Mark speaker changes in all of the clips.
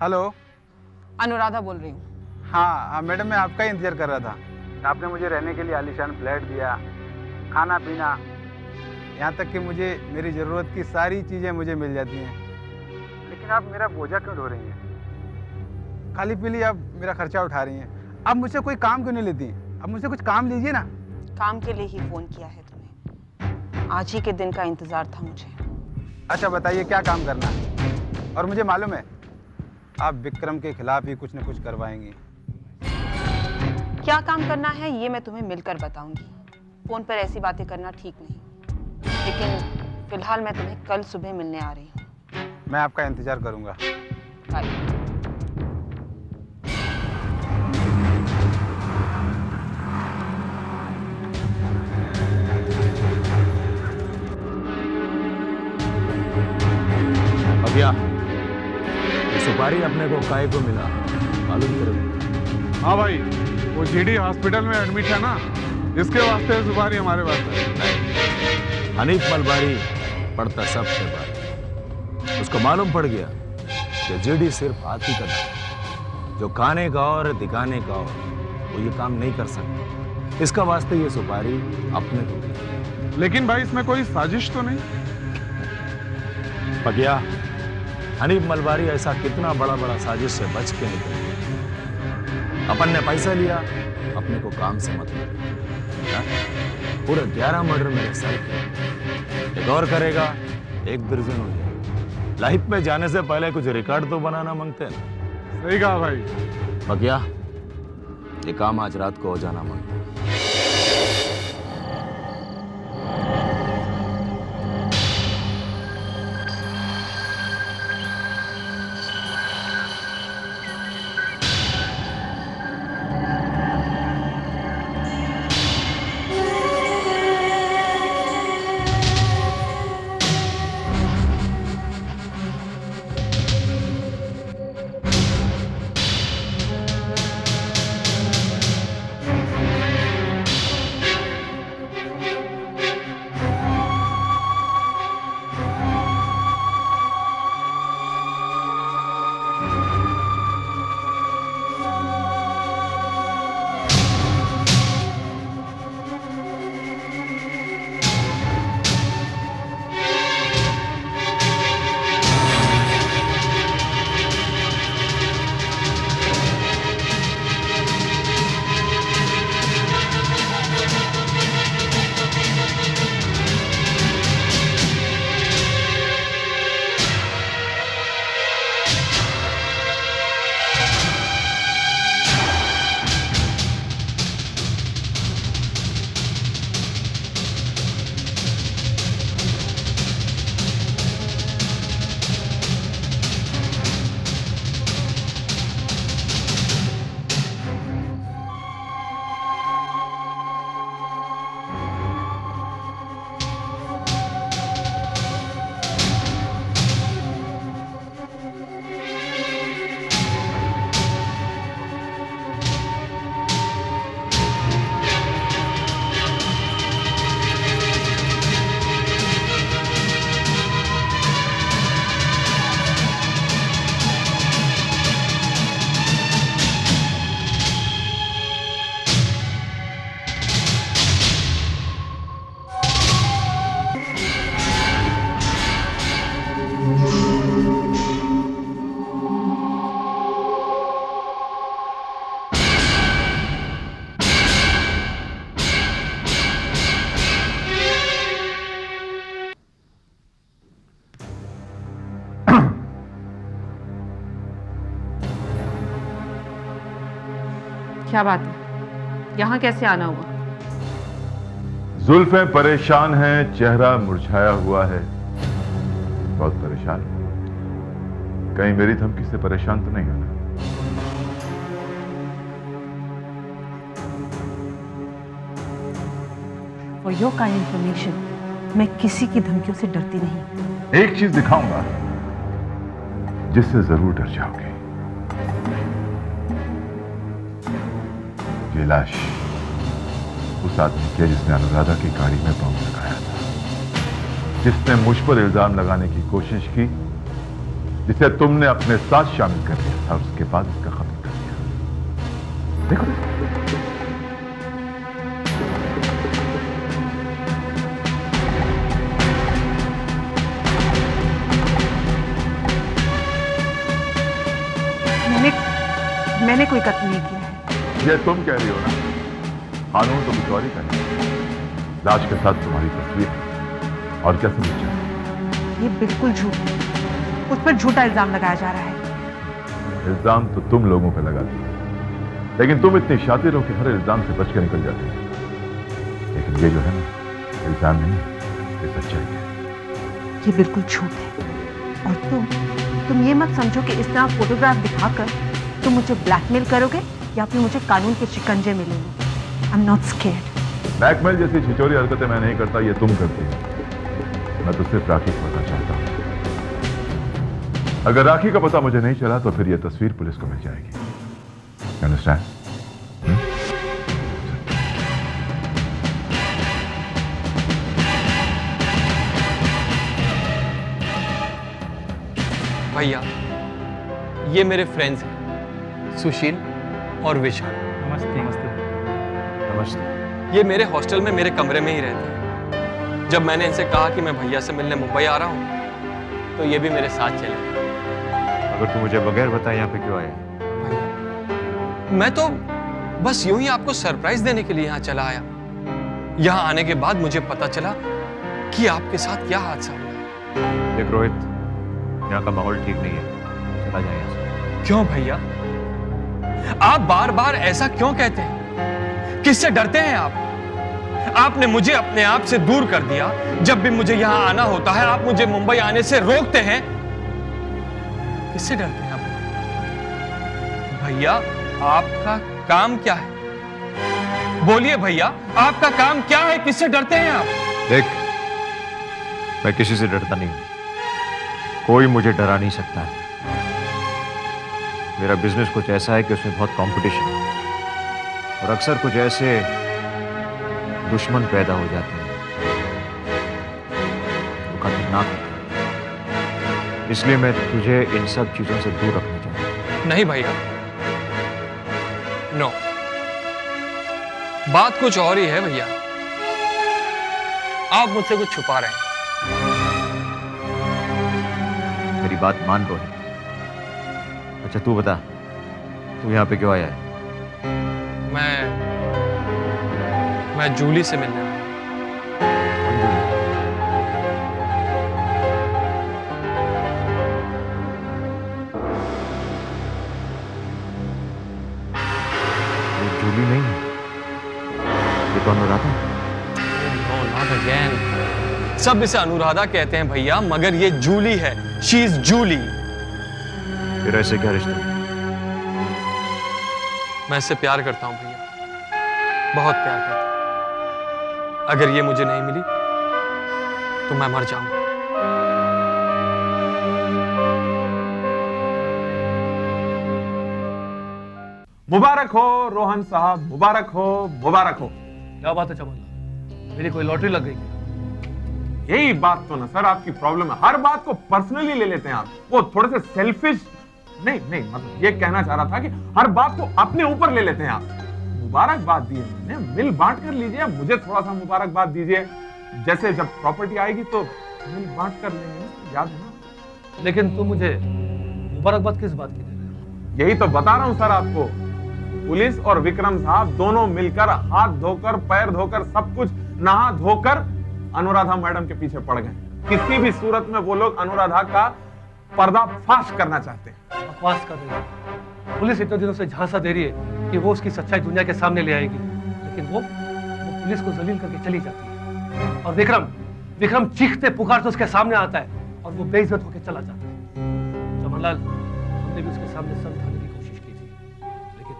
Speaker 1: Hello.
Speaker 2: Anuradha बोल रही हूँ।
Speaker 1: हाँ मैडम, मैं आपका ही इंतजार कर रहा था। आपने मुझे रहने के लिए आलीशान फ्लैट दिया, खाना पीना, यहाँ तक कि मुझे मेरी ज़रूरत की सारी चीज़ें मुझे मिल जाती हैं। लेकिन आप मेरा बोझा क्यों ढो रही हैं? खाली पीली आप मेरा खर्चा उठा रही हैं। आप मुझसे कोई काम क्यों नहीं लेती? अब मुझसे कुछ काम लीजिए ना।
Speaker 2: काम के लिए ही फोन किया है तुम्हें। आज ही के दिन का इंतजार था मुझे।
Speaker 1: अच्छा बताइए, क्या काम करना है? और मुझे मालूम है आप विक्रम के खिलाफ ही कुछ न कुछ करवाएंगी।
Speaker 2: क्या काम करना है ये मैं तुम्हें मिलकर बताऊंगी। फोन पर ऐसी बातें करना ठीक नहीं। लेकिन फिलहाल मैं तुम्हें कल सुबह मिलने आ रही हूँ।
Speaker 1: मैं आपका इंतजार करूंगा।
Speaker 2: बाय।
Speaker 3: भैया, ये सुपारी अपने को काहे को मिला मालूम करो?
Speaker 4: हाँ भाई, वो जीडी हॉस्पिटल में एडमिट है ना, इसके वास्ते सुपारी हमारे पास है।
Speaker 3: हनीफ मलबारी पड़ता सबसे बात। उसको मालूम पड़ गया कि जीडी सिर्फ हाथी का नाम, जो खाने का और दिखाने का और, वो ये काम नहीं कर सकता। इसका वास्ते ये सुपारी अपने को मिली।
Speaker 4: लेकिन भाई इसमें कोई साजिश तो नहीं?
Speaker 3: पगिया, हनीफ मलबारी ऐसा कितना बड़ा बड़ा साजिश से बच के निकल गया। अपन ने पैसा लिया, अपने को काम से मतलब। पूरे 11 मर्डर मेरे सर पे। एक और करेगा, एक दर्जन हो जाएगा। लाइफ में जाने से पहले कुछ रिकॉर्ड तो बनाना मांगते हैं।
Speaker 4: सही कहा भाई।
Speaker 3: पगिया, ये काम आज रात को हो जाना मांगते हैं।
Speaker 2: क्या बात है? यहाँ कैसे आना हुआ?
Speaker 5: जुल्फें परेशान हैं, चेहरा मुरझाया हुआ है, बहुत परेशान हूं। कहीं मेरी धमकी से परेशान तो नहीं होना?
Speaker 2: फॉर योर काइंड इंफॉर्मेशन, मैं किसी की धमकियों से डरती नहीं।
Speaker 5: एक चीज दिखाऊंगा जिससे जरूर डर जाओगे। ये लाश उस आदमी की है जिसने अनुराधा की गाड़ी में बम लगाया था, जिसने मुझ पर इल्जाम लगाने की कोशिश की जिसे तुमने अपने साथ शामिल कर लिया था और उसके बाद उसका खत्म कर दिया। देखो
Speaker 2: मैंने कोई कत्ल नहीं किया है।
Speaker 5: ये तुम कह रही हो ना, कानून तो कुछ और ही कहे। लाश के साथ तुम्हारी तस्वीर है और क्या समझ चाहिए?
Speaker 2: ये बिल्कुल झूठ है। उस पर झूठा इल्जाम लगाया जा रहा है।
Speaker 5: इल्जाम तो तुम लोगों पे लगाती हो, लेकिन तुम इतनी शातिर हो कि हर इल्जाम से बच के निकल जाती हो। लेकिन ये जो है ना, इल्जाम नहीं, ये सच्चाई है।
Speaker 2: ये बिल्कुल झूठ है। और तुम ये मत समझो कि इस तरह फोटोग्राफ दिखाकर तुम मुझे ब्लैकमेल करोगे या फिर मुझे कानून के शिकंजे में लेंगे। I am not scared.
Speaker 5: Blackmail जैसी छिचोरी हरकतें मैं नहीं करता, ये तुम करती हो। मैं तो सिर्फ राखी का पता चाहता हूं। अगर राखी का पता मुझे नहीं चला तो फिर यह तस्वीर पुलिस को मिल जाएगी। अंडरस्टैंड?
Speaker 6: भैया, ये मेरे फ्रेंड्स हैं, सुशील और विशाल।
Speaker 7: नमस्ते। नमस्ते।
Speaker 3: नमस्ते।
Speaker 6: ये मेरे हॉस्टल में मेरे कमरे में ही रहते हैं। जब मैंने इनसे कहा कि मैं भैया से मिलने मुंबई आ रहा हूँ, तो ये भी मेरे साथ चले।
Speaker 3: अगर तू मुझे बगैर बताए यहाँ पे क्यों आया?
Speaker 6: भैया, मैं तो बस यूं ही आपको सरप्राइज देने के लिए यहाँ चला आया। यहाँ आने के बाद मुझे पता चला कि आपके साथ क्या हादसा हुआ।
Speaker 3: देख रोहित, यहाँ का माहौल ठीक नहीं है, चला जाए यहाँ से।
Speaker 6: क्यों भैया? आप बार बार ऐसा क्यों कहते हैं? किससे डरते हैं आप? आपने मुझे अपने आप से दूर कर दिया। जब भी मुझे यहां आना होता है, आप मुझे मुंबई आने से रोकते हैं। किससे डरते हैं आप? भैया, आपका काम क्या है? बोलिए भैया, आपका काम क्या है? किससे डरते हैं आप?
Speaker 3: देख, मैं किसी से डरता नहीं हूं। कोई मुझे डरा नहीं सकता है। मेरा बिजनेस कुछ ऐसा है कि उसमें बहुत कंपटीशन है और अक्सर कुछ ऐसे दुश्मन पैदा हो जाते हैं वो खतरनाक होते हैं। इसलिए मैं तुझे इन सब चीजों से दूर रखना चाहता हूं।
Speaker 6: नहीं भैया, नो, बात कुछ और ही है भैया। आप मुझसे कुछ छुपा रहे हैं।
Speaker 3: मेरी बात मान रोहित। अच्छा तू बता, तू यहाँ पे क्यों आया है?
Speaker 6: मैं जूली से मिलने आया।
Speaker 3: कौन जूली? ये जूली नहीं है, ये तो अनुराधा।
Speaker 6: No, not again. सब इसे अनुराधा कहते हैं भैया, मगर ये जूली है। She is Julie.
Speaker 3: तेरा ऐसे क्या रिश्ता है?
Speaker 6: मैं इससे प्यार करता हूं भैया, बहुत प्यार करता हूं। अगर ये मुझे नहीं मिली तो मैं मर जाऊंगा।
Speaker 4: मुबारक हो रोहन साहब, मुबारक हो, मुबारक हो।
Speaker 7: क्या बात है चमन, मेरी कोई लॉटरी लग गई क्या?
Speaker 4: यही बात तो ना सर आपकी प्रॉब्लम है। हर बात को पर्सनली ले लेते हैं आप। वो थोड़े से सेल्फिश नहीं, मतलब ये कहना चाह रहा था कि हर बात को अपने ऊपर ले लेते हैं आप। मुबारकबाद दी है मैंने, मिल बांट कर लीजिए। मुझे थोड़ा सा मुबारकबाद दीजिए। जैसे जब प्रॉपर्टी आएगी तो मिल बांट कर लेंगे ना, याद है ना?
Speaker 7: लेकिन तुम मुझे मुबारकबाद किस बात की दे रहे हो?
Speaker 4: यही तो बता रहा हूं सर आपको। पुलिस और विक्रम साहब दोनों मिलकर हाथ धोकर, पैर धोकर, सब कुछ नहा धोकर अनुराधा मैडम के पीछे पड़ गए। किसी भी सूरत में वो लोग अनुराधा का पर्दाफाश करना चाहते हैं।
Speaker 7: बकवास कर रही है। पुलिस इतने दिनों से झांसा दे रही है कि वो उसकी सच्चाई दुनिया के सामने ले आएगी, लेकिन वो पुलिस को जलील करके चली जाती है। और विक्रम चीखते पुकारते उसके सामने आता है और वो बेइज्जत होकर चला जाता है। चमनलाल, हमने भी उसके सामने सर उठाने की कोशिश की थी, लेकिन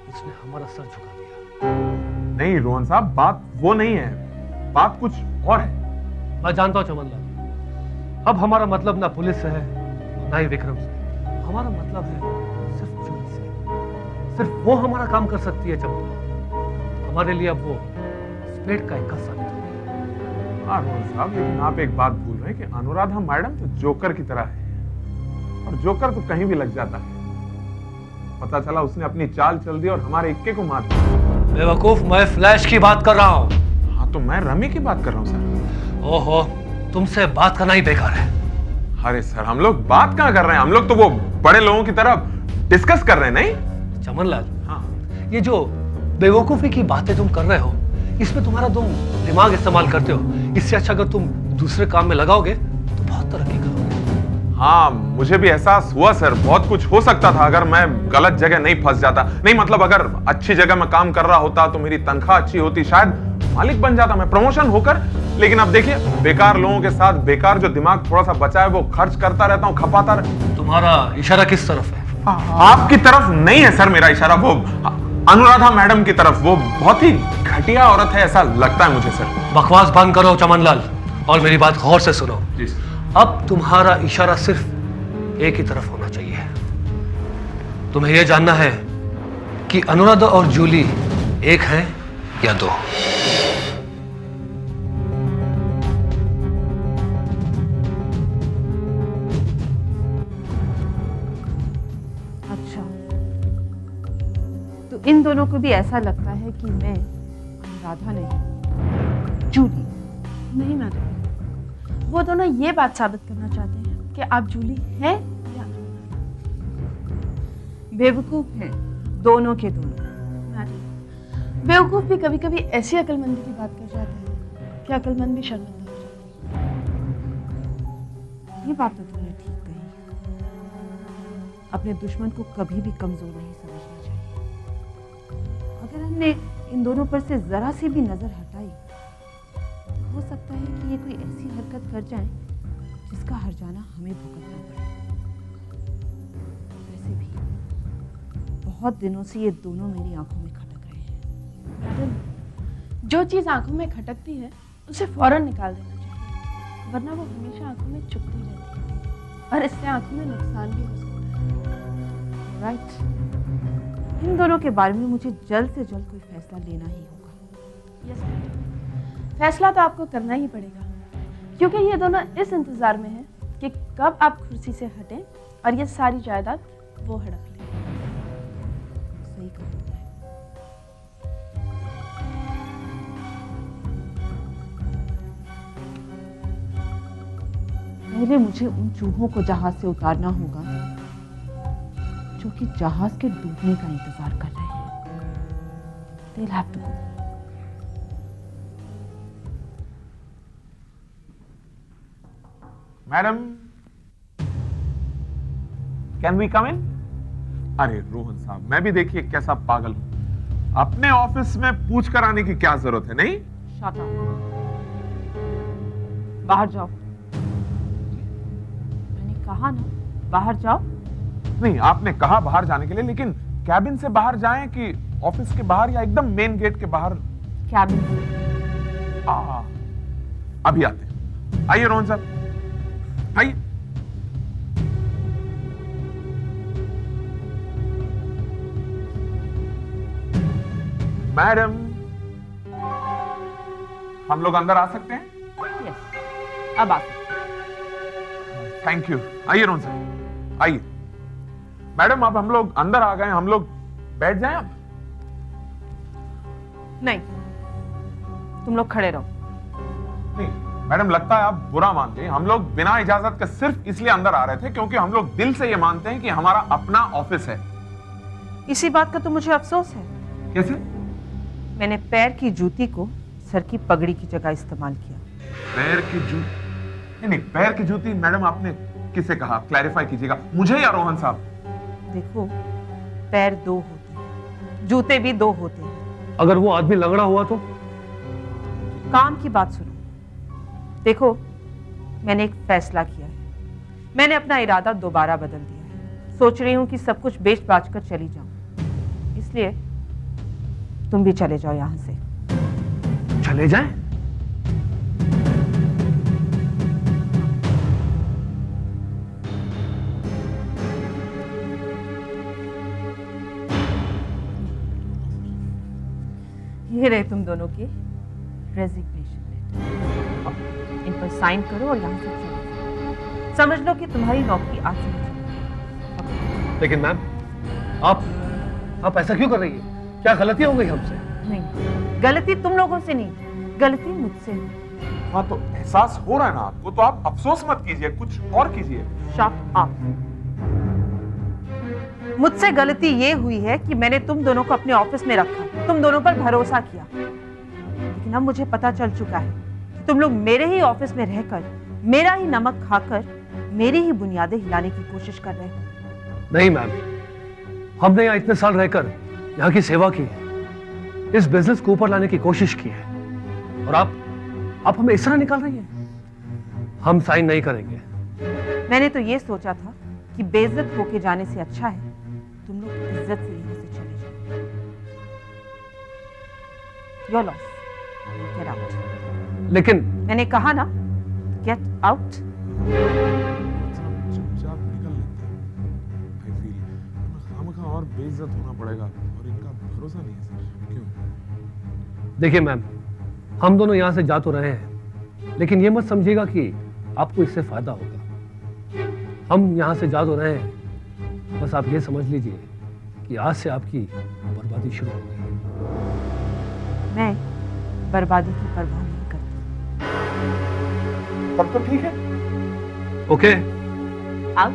Speaker 7: उसने हमारा सर झुका दिया।
Speaker 4: नहीं रोहन साहब, बात वो नहीं है, बात कुछ और है।
Speaker 7: मैं जानता हूं चमनलाल, अब हमारा मतलब ना पुलिस से है ना ही विक्रम से। हमारा मतलब है सिर्फ जूली से। सिर्फ वो हमारा काम कर सकती है चमनलाल। हमारे लिए अब वो स्पेड का इक्का साबित हो गई।
Speaker 4: हाँ रोहन साहब, लेकिन आप एक बात भूल रहे हैं कि अनुराधा मैडम तो जोकर की तरह है। और जोकर तो कहीं भी लग जाता है। पता चला उसने अपनी चाल चल दी और हमारे इक्के को मार दिया।
Speaker 7: बेवकूफ, मैं फ्लैश की बात कर रहा हूँ।
Speaker 4: हाँ तो मैं रमी की बात कर रहा हूँ सर।
Speaker 7: ओहो, तुमसे बात करना ही बेकार है।
Speaker 4: अरे सर, हम लोग बात कहाँ कर रहे हैं, हम लोग तो वो बड़े लोगों की तरह डिस्कस कर रहे हैं। नहीं
Speaker 7: चमनलाल,
Speaker 4: हाँ,
Speaker 7: ये जो बेवकूफी की बातें तुम कर रहे हो, इसमें तुम्हारा तुम दिमाग इस्तेमाल करते हो। इससे अच्छा अगर तुम दूसरे काम में लगाओगे तो बहुत तरक्की करोगे।
Speaker 4: हाँ, मुझे भी एहसास हुआ सर, बहुत कुछ हो सकता था अगर मैं गलत जगह नहीं फंस जाता। नहीं मतलब अगर अच्छी जगह में काम कर रहा होता तो मेरी तनख्वाह अच्छी होती, शायद मालिक बन जाता मैं, प्रमोशन होकर। लेकिन अब देखिए, बेकार लोगों के साथ बेकार जो दिमाग थोड़ा सा बचा है वो खर्च करता रहता हूँ, खपाता रहता।
Speaker 7: तुम्हारा इशारा किस तरफ है?
Speaker 4: आपकी तरफ नहीं है सर मेरा इशारा, वो अनुराधा मैडम की तरफ। वो बहुत ही घटिया औरत है ऐसा लगता है मुझे सर।
Speaker 7: बकवास बंद करो चमनलाल, और मेरी बात गौर से सुनो।
Speaker 4: जी
Speaker 7: अब तुम्हारा इशारा सिर्फ एक ही तरफ होना चाहिए। तुम्हें यह जानना है कि अनुराधा और जूली एक है या दो।
Speaker 2: अच्छा, तो इन दोनों को भी ऐसा लगता है कि मैं अनुराधा नहीं, जूली।
Speaker 8: नहीं मैडम, वो दोनों ये बात साबित करना चाहते हैं कि आप जूली हैं या
Speaker 2: बेवकूफ हैं दोनों के दोनों।
Speaker 8: मैडम, बेवकूफ भी कभी कभी ऐसी अक्लमंदी की बात कर जाते हैं कि अक्लमंद भी शर्मिंदा हो जाते हैं।
Speaker 2: ये बात तो तुमने ठीक कही। अपने दुश्मन को कभी भी कमजोर नहीं समझना चाहिए। अगर हमने इन दोनों पर से जरा सी भी नजर हटाई तो हो सकता है कि ये कोई ऐसी हरकत कर जाएं जिसका हर्जाना हमें भुगतना पड़े। वैसे भी बहुत दिनों से ये दोनों मेरी आंखों में खटक रहे हैं।
Speaker 8: मैडम, जो चीज़ आंखों में खटकती है उसे फौरन निकाल देना चाहिए, वरना वो हमेशा आंखों में चुभती रहती है और इससे आंखों में नुकसान भी हो सकता है।
Speaker 2: राइट, इन दोनों के बारे में मुझे जल्द से जल्द कोई फैसला लेना ही होगा।
Speaker 8: यस मैडम, फैसला तो आपको करना ही पड़ेगा, क्योंकि ये दोनों इस इंतजार में हैं कि कब आप कुर्सी से हटें और ये सारी जायदाद वो हड़प लें।
Speaker 2: सही कहा तुमने। पहले मुझे उन चूहों को जहाज से उतारना होगा जो कि जहाज के डूबने का इंतजार कर रहे हैं। They'll have to go.
Speaker 4: Madam, can we come in? अरे रोहन साहब, मैं भी देखिए कैसा पागल हूं। अपने ऑफिस में पूछ कर आने की क्या जरूरत है? नहीं,
Speaker 2: Shut up. बाहर जाओ। मैंने कहा ना, बाहर जाओ।
Speaker 4: नहीं, आपने कहा बाहर जाने के लिए, लेकिन कैबिन से बाहर जाएं कि ऑफिस के बाहर या एकदम मेन गेट के बाहर?
Speaker 2: कैबिन।
Speaker 4: अभी आते हैं। आइए रोहन साहब, आइए। मैडम, हम लोग अंदर आ सकते हैं?
Speaker 2: यस, अब आ सकते हैं।
Speaker 4: Thank you. आइए रोहन साहब, आइए। मैडम, अब हम लोग अंदर आ गए, हम लोग बैठ जाएं अब?
Speaker 2: नहीं, तुम लोग खड़े रहो।
Speaker 4: नहीं मैडम, लगता है आप बुरा मान गए। हम लोग बिना इजाजत के सिर्फ इसलिए अंदर आ रहे थे क्योंकि हम लोग दिल से ये मानते हैं कि हमारा अपना ऑफिस है।
Speaker 2: इसी बात का तो मुझे अफसोस है।
Speaker 4: कैसे?
Speaker 2: मैंने पैर की जूती को सर की पगड़ी की जगह इस्तेमाल किया।
Speaker 4: पैर की जूती? नहीं, पैर की जूती मैडम आपने किसे कहा? क्लैरिफाई कीजिएगा, मुझे या रोहन साहब?
Speaker 2: देखो, पैर दो होते हैं, जूते भी दो होते हैं।
Speaker 7: अगर वो आदमी लंगड़ा हुआ तो?
Speaker 2: काम की बात सुनो। देखो, मैंने एक फैसला किया है। मैंने अपना इरादा दोबारा बदल दिया है। सोच रही हूँ कि सब कुछ बेच बाच कर चली जाऊं। इसलिए तुम भी चले जाओ यहां से।
Speaker 7: चले जाएं?
Speaker 2: ये रहे तुम दोनों के रेजिग्नेशन लेटर। इन पर साइन करो और यहां से चले जाओ। समझ लो कि तुम्हारी नौकरी आज से
Speaker 7: लेकिन मैम आप ऐसा क्यों कर रही है? क्या गलती हो गई हमसे?
Speaker 2: नहीं, गलती तुम लोगों से नहीं, गलती मुझसे।
Speaker 4: हाँ तो एहसास हो रहा है ना आपको, तो आप अफसोस मत कीजिए, कुछ और कीजिए।
Speaker 2: Shut up. मुझसे गलती ये हुई है कि मैंने तुम दोनों को अपने ऑफिस में रखा, तुम दोनों पर भरोसा किया। लेकिन अब मुझे पता चल चुका है कि तुम लोग मेरे ही ऑफिस में रहकर, मेरा ही नमक खाकर, मेरी ही बुनियादें हिलाने की कोशिश कर रहे हो।
Speaker 7: नहीं मैम, हमने यहाँ इतने साल रहकर यहाँ की सेवा की है, इस बिजनेस को ऊपर लाने की कोशिश की है, और आप हमें इस तरह निकाल रही हैं। हम साइन नहीं करेंगे।
Speaker 2: मैंने तो ये सोचा था कि बेइज्जत होके जाने से अच्छा है तुम लोग इज्जत से यहीं से चले जाओ। Your loss, get out.
Speaker 7: लेकिन
Speaker 2: मैंने कहा ना, गेट आउट।
Speaker 4: चुपचाप निकल लेते हैं। I feel खामखा और बेइज्जत होना पड़ेगा, और इनका भरोसा नहीं है सर। क्यों?
Speaker 7: देखिए मैम, हम दोनों यहाँ से जा तो रहे हैं, लेकिन ये मत समझिएगा कि आपको इससे फायदा होगा। हम यहाँ से जा तो रहे हैं, बस आप ये समझ लीजिए कि आज से आपकी बर्बादी शुरू हो गई है।
Speaker 2: मैं बर्बादी की परवाह नहीं करती।
Speaker 4: तब तो ठीक है।
Speaker 7: Okay,
Speaker 2: out.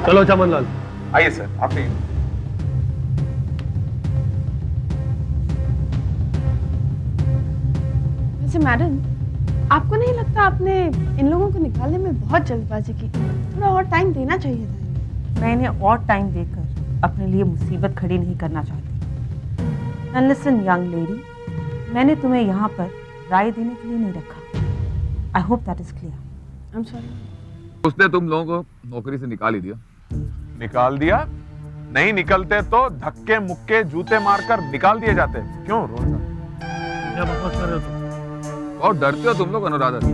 Speaker 7: चलो चमनलाल।
Speaker 4: आइए सर, आप आइए।
Speaker 8: वैसे मैडम, आपको नहीं लगता आपने इन लोगों को निकालने में बहुत जल्दबाजी की? थोड़ा और टाइम देना चाहिए था इन्हें।
Speaker 2: मैं इन्हें और टाइम देकर अपने लिए मुसीबत खड़ी नहीं करना चाहती। And listen, young lady, मैंने तुम्हें यहाँ पर राय देने के लिए नहीं रखा। I hope that is clear.
Speaker 8: I'm sorry.
Speaker 5: उसने तुम लोगों को नौकरी से निकाल ही दिया।
Speaker 4: निकाल दिया? नहीं निकलते तो धक्के मुक्के जूते मारकर निकाल दिए जाते। क्यों रोहन साहब?
Speaker 7: क्या बकवास कर रहे हो तुम?
Speaker 5: और डरते हो तुम लोग अनुराधा से?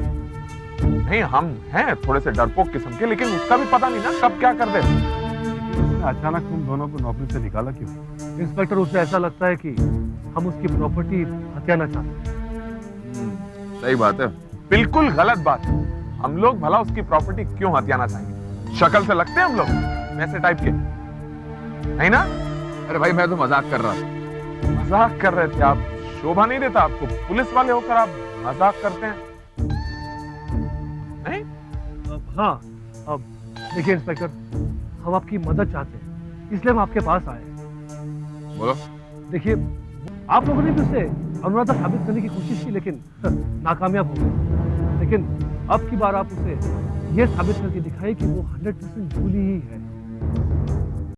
Speaker 4: नहीं, हम हैं थोड़े से डरपोक किस्म के, लेकिन उसका भी पता नहीं ना कब क्या कर दे।
Speaker 1: अचानक तुम दोनों को नौकरी से निकाला क्यों?
Speaker 7: इंस्पेक्टर, उसे ऐसा लगता है कि हम उसकी प्रॉपर्टी हथियाना चाहते हैं।
Speaker 5: सही बात है।
Speaker 4: बिल्कुल गलत बात है। हम लोग भला उसकी प्रॉपर्टी क्यों हथियाना चाहेंगे? शक्ल से लगते हैं हम लोग वैसे टाइप के, नहीं ना?
Speaker 5: अरे भाई, मैं तो मजाक कर रहा था।
Speaker 4: मजाक कर रहे थे आप? शोभा नहीं देता आपको? पुलिस वाले होकर आप मजाक करते हैं? नहीं?
Speaker 7: हाँ, अब देखिए इंस्पेक्टर, हम आपकी मदद चाहते हैं, इसलिए हम आपके पास आए।
Speaker 5: बोलो।
Speaker 7: देखिए, आप लोगों ने भी उससे अनुराधा साबित करने की कोशिश की, लेकिन नाकामयाब हो गए। लेकिन अब की बार आप उसे यह साबित करके दिखाए कि वो 100% झूली ही है।